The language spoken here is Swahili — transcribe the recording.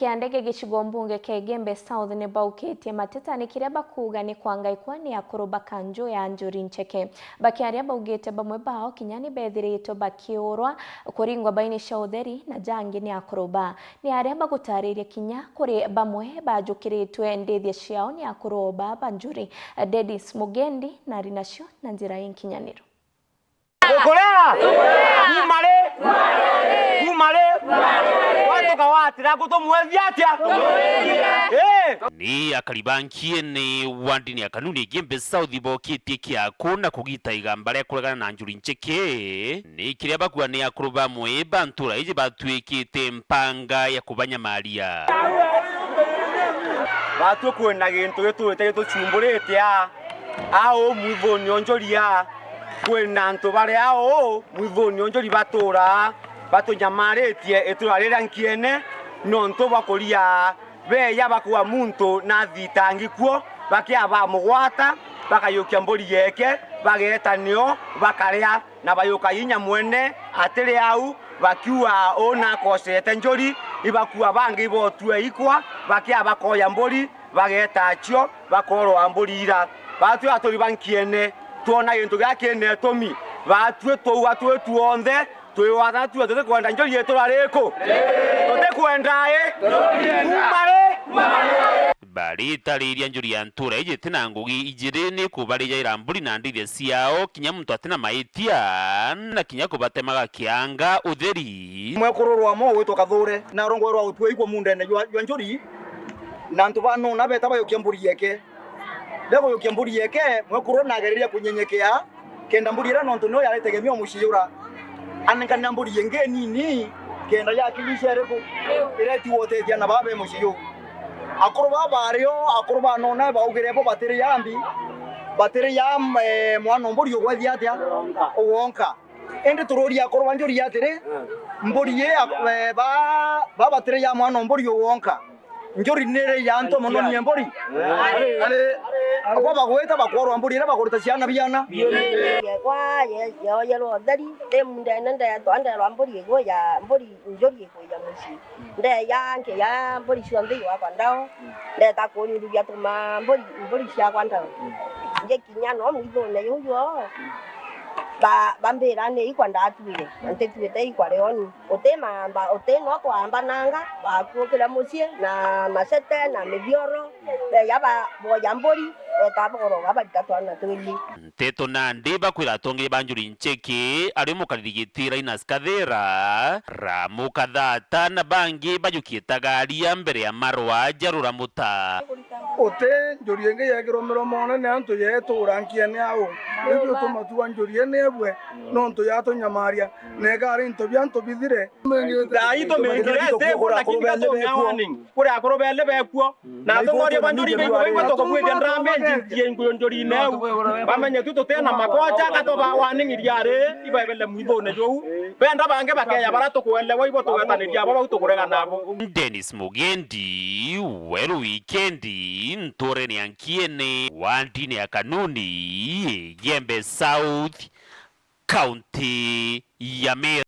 Kiandege gicigo mbunge kia Igembe South ni baukitie mateta ni kiria bakuga ni kwangaikwa ni akoro bakanjo ya Njuri Ncheke. Bakiaria baugite bamwe bao kinyani bethiritwo bakiurwa kuringwa bainisha utheri na jangi ni akoroba. Ni aria bagutariria kinya kuri bamwe bajukiritwe ndithia ciao ni akoroba banjuri. Dedis Mugendi na rinacio na njira y'inkinyaniro. Ni akaribankie ni wandini akanuni Igembe South bokitie kiako na kugita igamba ria kuregana na Njuri Ncheke ni kiria bakua ni akuru bamwe bantura ije batwikite mpanga ya kubanyamaria batu kwena gintu gituite gituchumburite ao mwivoni onjoria kwena ntu bare ao mwivoni onjori batura batunyamaritie eturarira nkiene nonto bakoria beya bakuwa muntu na thitangikuo bakiaba mugwata bakayukia mburi yeke bagetanio bakaria na bayuka yinya mwene atiri au bakiwa ona kosete Njuri ibakuwa bangi botue ikwa bakiaba koya mburi bagetachio bakoro amburi ira batu atori bankiene tuona gintu gakene tomi batu atwe tuonde tuiwatha tu atete kwenda Njuri yeturariko tote kwenda umare baritariria Njuri ya ntura ije tina ngugi ijirini kubarija iramburi na ndithia ciao kinya muntu atina maitia na kinya kubatemaga kianga utheri mwekururwa mo witwa Kathure na rongorwa utwe ikwo mundene jwa Njuri na ntu bano na beta bayo kiamburi yeke lego yo kiamburi yeke mwekuru nagereria kunyenyekea kenda mburi ra nontu no yaritegemea mushiyura anengana mburi yenge nini kenda yakilishere ko ireti wote dia na babe mushiyo akoroba bario akoroba nona baugirepo bateri yambi bateri yam mwana mburi yo gwathia atia uwonka ende turori akoroba Njuri yatere mburi ye ba bateri ya mwana mburi yo uwonka Njuri nere yanto mono ni mburi ale abo bagweta bakworo mburi ra bagorita ciana biana kwa yo yelo dari demunda nanda ya to anda mburi go ya mburi Njuri go ya mushi nde ya nke ya mburi shwambe wa kwandao nde ta ko ni ya to ma mburi sha kwandao nje kinyano mwizo ne yo bambera ne ikwanda atuire ante tuete ikwareoni otema oteno kwamba nanga bakukira musie na masete na mebioro yaba boyambori etaboro abatatwana twili nteto na ndeba kwira tonge banjuri Ncheke ari mukaririgitira Inas Kathera ramu kathata na bangi bajukietagaria mbere ya marwa jarura muta ote Njuri yenge yagiro mona ne anto yeto rankia ne awo ebyo to matuwa Njuri ne ebwe nonto yato nyamaria ne gari into byanto bidire dai to mengire te kora kibika to nyawani kora akoro bele bekuo na to ngori banjuri be ko to ko bwe ndrambe ngiye Njuri ne bamenye tuto tena makocha kato ba waningiriare ibebele mwibone jo benda bange bakeya barato kwele woibo to gataniria baba utokurega nabo Dennis Mugendi weru weekendi ntore ni ankiene wandini ya kanuni Igembe South County ya Meru.